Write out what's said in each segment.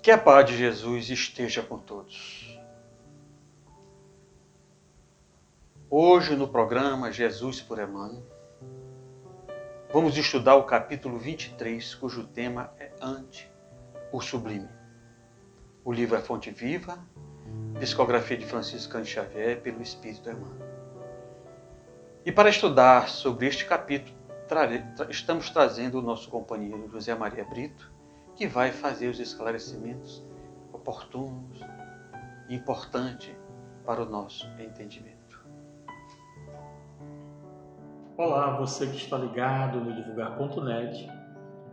Que a paz de Jesus esteja com todos. Hoje no programa Jesus por Emmanuel, vamos estudar o capítulo 23, cujo tema é Ante o Sublime. O livro é Fonte Viva, psicografia de Francisco Cândido Xavier pelo Espírito Emmanuel. E para estudar sobre este capítulo, estamos trazendo o nosso companheiro José Maria Brito, que vai fazer os esclarecimentos oportunos e importantes para o nosso entendimento. Olá, você que está ligado no divulgar.net.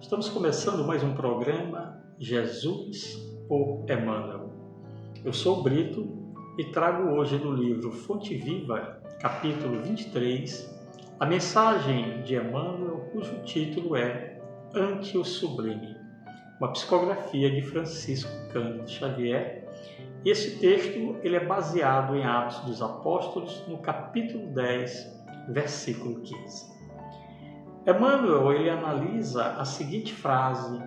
Estamos começando mais um programa Jesus por Emmanuel. Eu sou o Brito e trago hoje no livro Fonte Viva, capítulo 23, a mensagem de Emmanuel, cujo título é Ante o Sublime, uma psicografia de Francisco Cândido Xavier. E esse texto ele é baseado em Atos dos Apóstolos, no capítulo 10, versículo 15. Emmanuel ele analisa a seguinte frase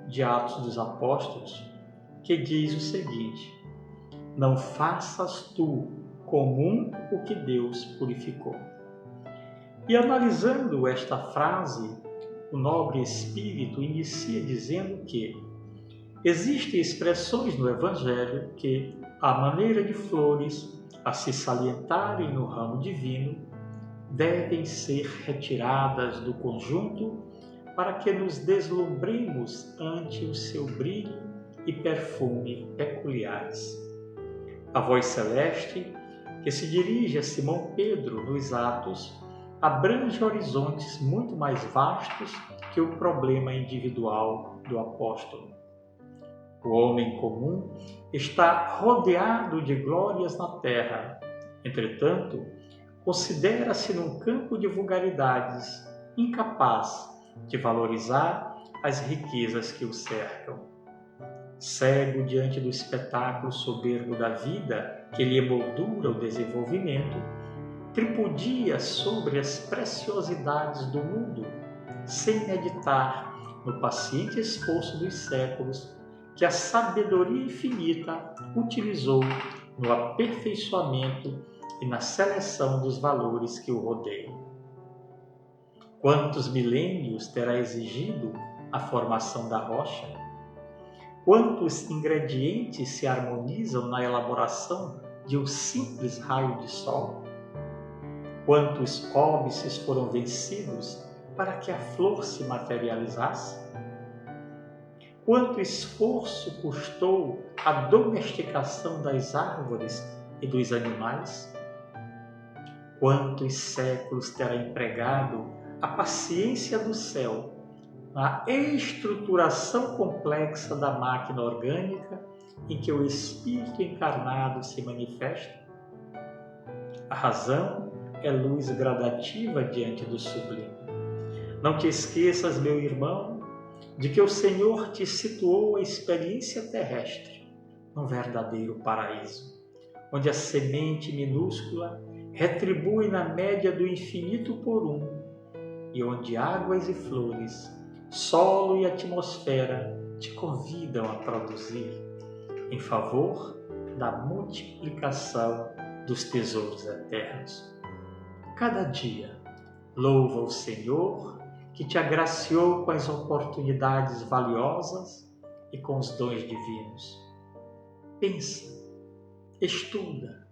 de Atos dos Apóstolos, que diz o seguinte: não faças tu comum o que Deus purificou. E analisando esta frase, o nobre espírito inicia dizendo que existem expressões no Evangelho que, à maneira de flores a se salientarem no ramo divino, devem ser retiradas do conjunto para que nos deslumbremos ante o seu brilho e perfume peculiares. A voz celeste, que se dirige a Simão Pedro nos Atos, abrange horizontes muito mais vastos que o problema individual do apóstolo. O homem comum está rodeado de glórias na terra. Entretanto, considera-se num campo de vulgaridades, incapaz de valorizar as riquezas que o cercam. Cego diante do espetáculo soberbo da vida que lhe emoldura o desenvolvimento, tripudia sobre as preciosidades do mundo, sem meditar no paciente esforço dos séculos que a sabedoria infinita utilizou no aperfeiçoamento e na seleção dos valores que o rodeiam. Quantos milênios terá exigido a formação da rocha? Quantos ingredientes se harmonizam na elaboração de um simples raio de sol? Quantos óbices foram vencidos para que a flor se materializasse? Quanto esforço custou a domesticação das árvores e dos animais? Quantos séculos terá empregado a paciência do céu na estruturação complexa da máquina orgânica em que o espírito encarnado se manifesta? A razão é luz gradativa diante do sublime. Não te esqueças, meu irmão, de que o Senhor te situou a experiência terrestre num verdadeiro paraíso, onde a semente minúscula retribui na média do infinito por um, e onde águas e flores, solo e atmosfera te convidam a produzir em favor da multiplicação dos tesouros eternos. Cada dia, louva o Senhor que te agraciou com as oportunidades valiosas e com os dons divinos. Pensa, estuda,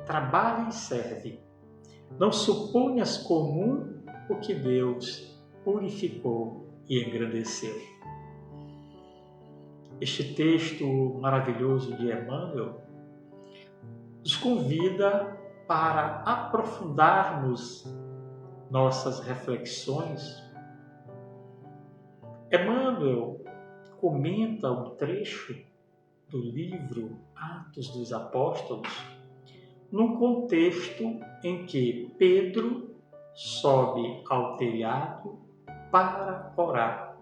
trabalha e serve. Não suponhas comum o que Deus purificou e engrandeceu. Este texto maravilhoso de Emmanuel nos convida para aprofundarmos nossas reflexões. Emmanuel comenta um trecho do livro Atos dos Apóstolos num contexto em que Pedro sobe ao telhado para orar.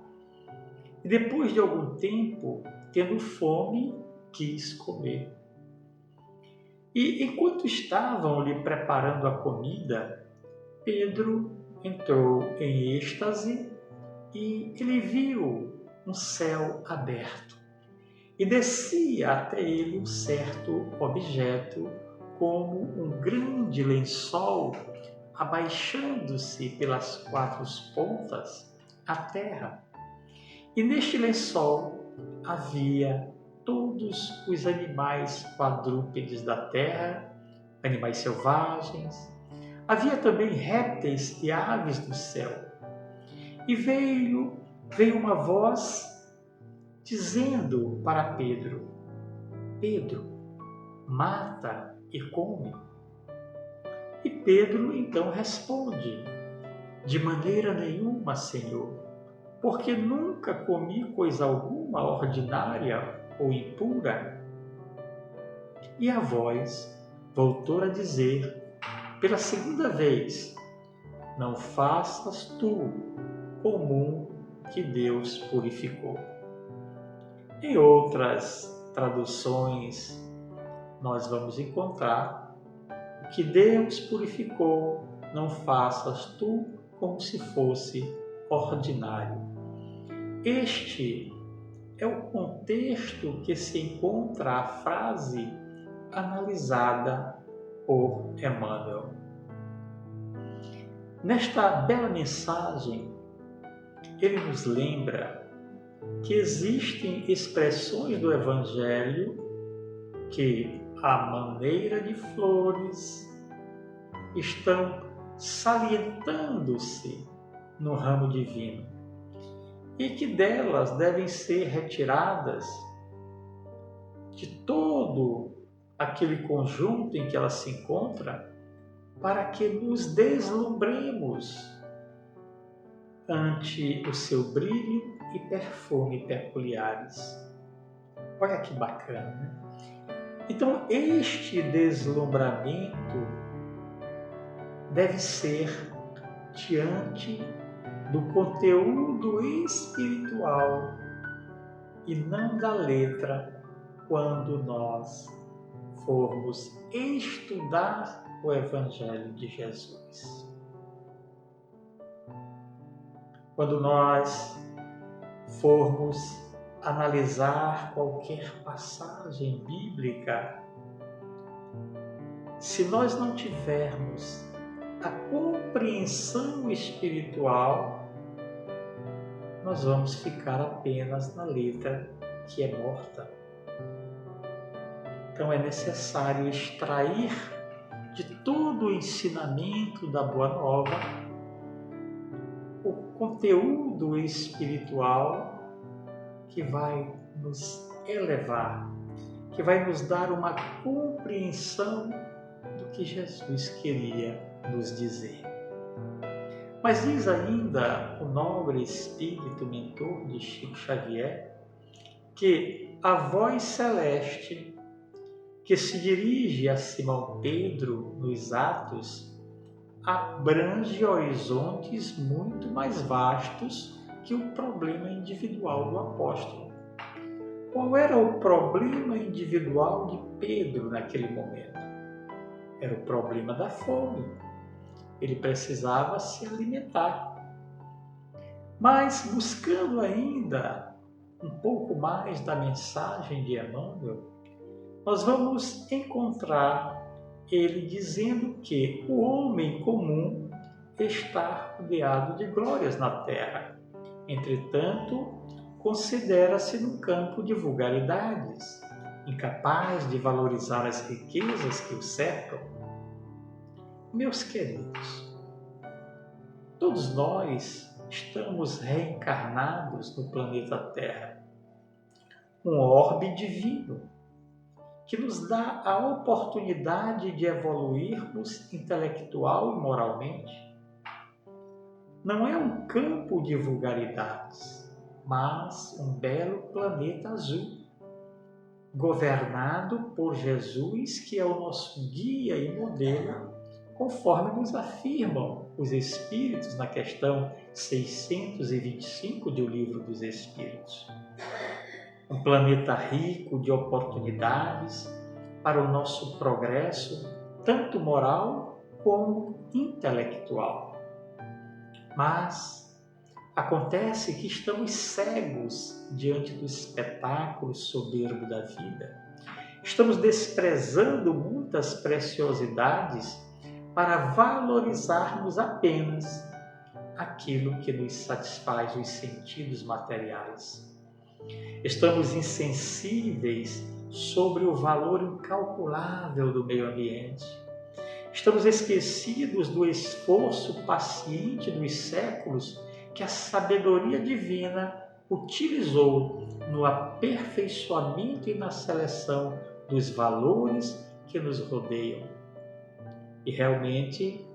E depois de algum tempo, tendo fome, quis comer. E enquanto estavam lhe preparando a comida, Pedro entrou em êxtase e ele viu um céu aberto e descia até ele um certo objeto, como um grande lençol, abaixando-se pelas 4 pontas à terra. E neste lençol havia todos os animais quadrúpedes da terra, animais selvagens. Havia também répteis e aves do céu. E veio uma voz dizendo para Pedro: Pedro, mata e come. E Pedro então responde: de maneira nenhuma, Senhor, porque nunca comi coisa alguma ordinária ou impura. E a voz voltou a dizer pela segunda vez: não faças tu comum que Deus purificou. Em outras traduções, nós vamos encontrar: o que Deus purificou, não faças tu como se fosse ordinário. Este é o contexto que se encontra a frase analisada por Emmanuel. Nesta bela mensagem, ele nos lembra que existem expressões do Evangelho que, à maneira de flores, estão salientando-se no ramo divino e que delas devem ser retiradas de todo aquele conjunto em que ela se encontra, para que nos deslumbremos ante o seu brilho e perfume peculiares. Olha que bacana, né? Então, este deslumbramento deve ser diante do conteúdo espiritual e não da letra, quando nós formos estudar o Evangelho de Jesus. Quando nós formos analisar qualquer passagem bíblica, se nós não tivermos a compreensão espiritual, nós vamos ficar apenas na letra que é morta. Então é necessário extrair de todo o ensinamento da Boa Nova o conteúdo espiritual que vai nos elevar, que vai nos dar uma compreensão do que Jesus queria nos dizer. Mas diz ainda o nobre espírito mentor de Chico Xavier que a voz celeste que se dirige a Simão Pedro nos Atos abrange horizontes muito mais vastos que o problema individual do apóstolo. Qual era o problema individual de Pedro naquele momento? Era o problema da fome. Ele precisava se alimentar. Mas, buscando ainda um pouco mais da mensagem de Emmanuel, nós vamos encontrar ele dizendo que o homem comum está rodeado de glórias na terra. Entretanto, considera-se num campo de vulgaridades, incapaz de valorizar as riquezas que o cercam. Meus queridos, todos nós estamos reencarnados no planeta Terra, um orbe divino, que nos dá a oportunidade de evoluirmos intelectual e moralmente. Não é um campo de vulgaridades, mas um belo planeta azul, governado por Jesus, que é o nosso guia e modelo, conforme nos afirmam os Espíritos na questão 625 do Livro dos Espíritos. Um planeta rico de oportunidades para o nosso progresso, tanto moral como intelectual. Mas Acontece que estamos cegos diante do espetáculo soberbo da vida. Estamos desprezando muitas preciosidades para valorizarmos apenas aquilo que nos satisfaz os sentidos materiais. Estamos insensíveis sobre o valor incalculável do meio ambiente. Estamos esquecidos do esforço paciente dos séculos que a sabedoria divina utilizou no aperfeiçoamento e na seleção dos valores que nos rodeiam. E realmente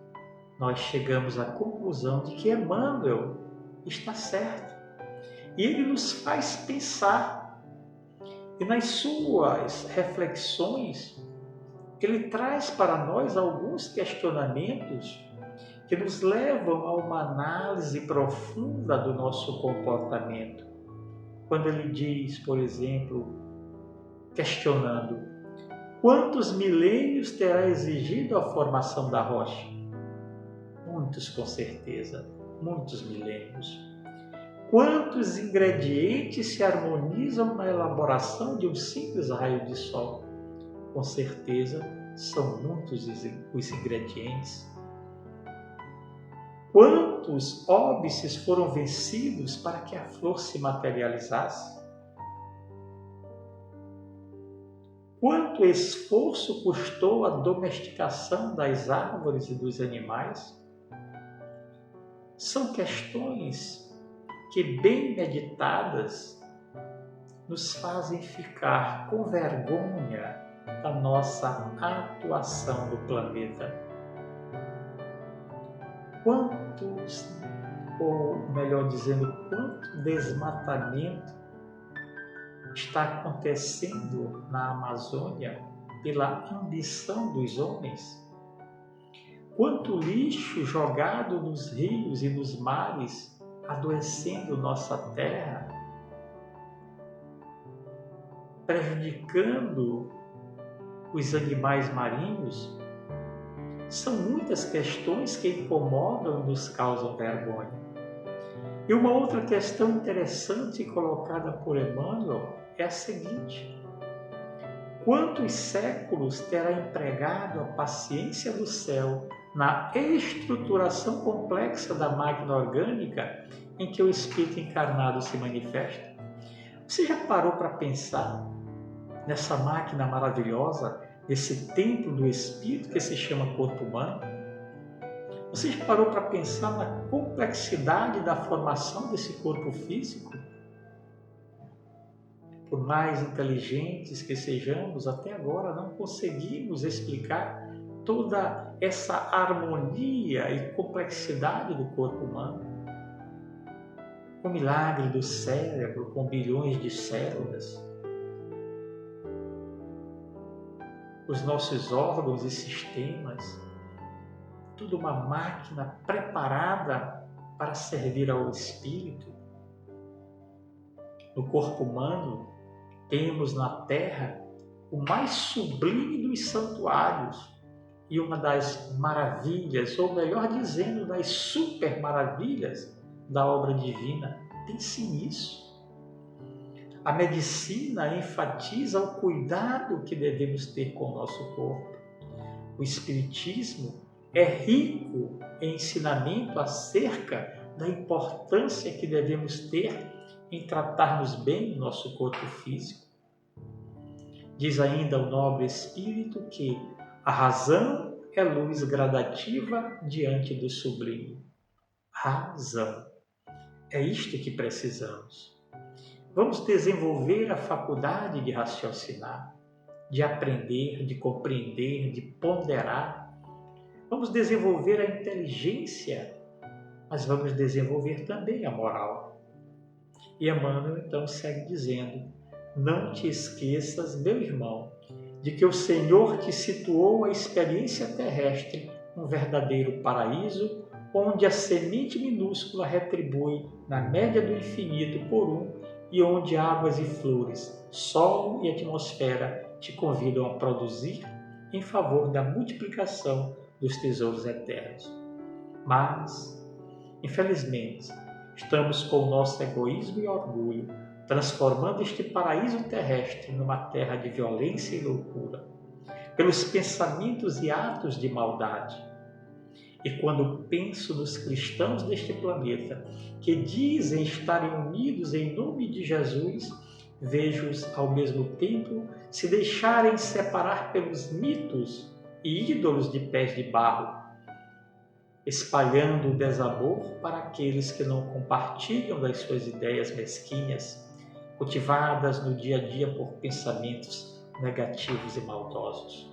nós chegamos à conclusão de que Emmanuel está certo. E ele nos faz pensar. E nas suas reflexões, ele traz para nós alguns questionamentos que nos levam a uma análise profunda do nosso comportamento. Quando ele diz, por exemplo, questionando: quantos milênios terá exigido a formação da rocha? Muitos, com certeza, muitos milênios. Quantos ingredientes se harmonizam na elaboração de um simples raio de sol? Com certeza, são muitos os ingredientes. Quantos óbices foram vencidos para que a flor se materializasse? Quanto esforço custou a domesticação das árvores e dos animais? São questões que, bem meditadas, nos fazem ficar com vergonha da nossa atuação no planeta. Quantos, ou melhor dizendo, quanto desmatamento está acontecendo na Amazônia pela ambição dos homens? Quanto lixo jogado nos rios e nos mares, adoecendo nossa terra, prejudicando os animais marinhos? São muitas questões que incomodam e nos causam vergonha. E uma outra questão interessante colocada por Emmanuel é a seguinte: quantos séculos terá empregado a paciência do céu na estruturação complexa da máquina orgânica em que o Espírito encarnado se manifesta? Você já parou para pensar nessa máquina maravilhosa, nesse templo do Espírito que se chama corpo humano? Você já parou para pensar na complexidade da formação desse corpo físico? Por mais inteligentes que sejamos, até agora não conseguimos explicar toda essa harmonia e complexidade do corpo humano. O milagre do cérebro com bilhões de células, os nossos órgãos e sistemas, tudo uma máquina preparada para servir ao espírito. No corpo humano, temos na Terra o mais sublime dos santuários e uma das maravilhas, ou melhor dizendo, das super maravilhas da obra divina. Pense nisso. A medicina enfatiza o cuidado que devemos ter com o nosso corpo. O Espiritismo é rico em ensinamento acerca da importância que devemos ter em tratarmos bem o nosso corpo físico. Diz ainda o nobre Espírito que a razão é luz gradativa diante do sublime. Razão. É isto que precisamos. Vamos desenvolver a faculdade de raciocinar, de aprender, de compreender, de ponderar. Vamos desenvolver a inteligência, mas vamos desenvolver também a moral. E Emmanuel então segue dizendo: não te esqueças, meu irmão, de que o Senhor te situou a experiência terrestre um verdadeiro paraíso, onde a semente minúscula retribui na média do infinito por um, e onde águas e flores, solo e atmosfera te convidam a produzir em favor da multiplicação dos tesouros eternos. Mas, infelizmente, Estamos com o nosso egoísmo e orgulho, transformando este paraíso terrestre numa terra de violência e loucura, pelos pensamentos e atos de maldade. E quando penso nos cristãos deste planeta, que dizem estarem unidos em nome de Jesus, vejo-os ao mesmo tempo se deixarem separar pelos mitos e ídolos de pés de barro, espalhando o desamor para aqueles que não compartilham das suas ideias mesquinhas, cultivadas no dia a dia por pensamentos negativos e maldosos.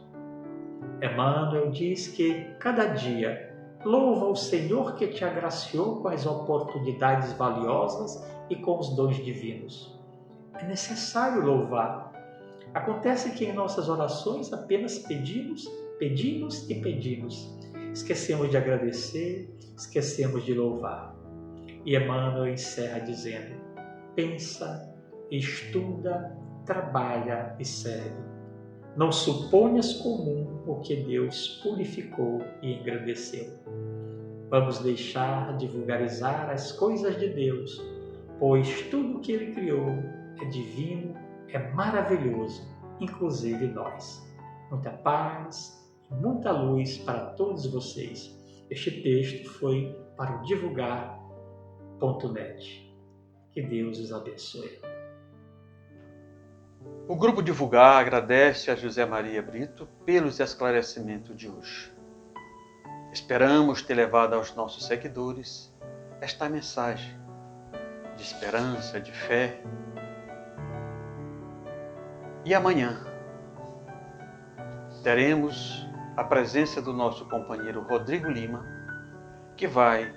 Emmanuel diz que cada dia louva o Senhor que te agraciou com as oportunidades valiosas e com os dons divinos. É necessário louvar. Acontece que em nossas orações apenas pedimos e pedimos. Esquecemos de agradecer, esquecemos de louvar. E Emmanuel encerra dizendo: pensa, estuda, trabalha e serve. Não suponhas comum o que Deus purificou e engrandeceu. Vamos deixar de vulgarizar as coisas de Deus, pois tudo o que Ele criou é divino, é maravilhoso, inclusive nós. Muita paz e muita luz para todos vocês. Este texto foi para o divulgar.net. Que Deus os abençoe. O Grupo Divulgar agradece a José Maria Brito pelos esclarecimentos de hoje. Esperamos ter levado aos nossos seguidores esta mensagem de esperança, de fé. E amanhã teremos a presença do nosso companheiro Rodrigo Lima, que vai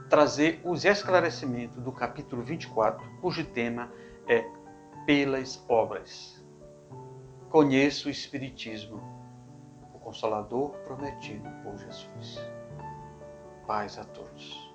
trazer os esclarecimentos do capítulo 24, cujo tema é pelas obras. Conheça o Espiritismo, o Consolador prometido por Jesus. Paz a todos.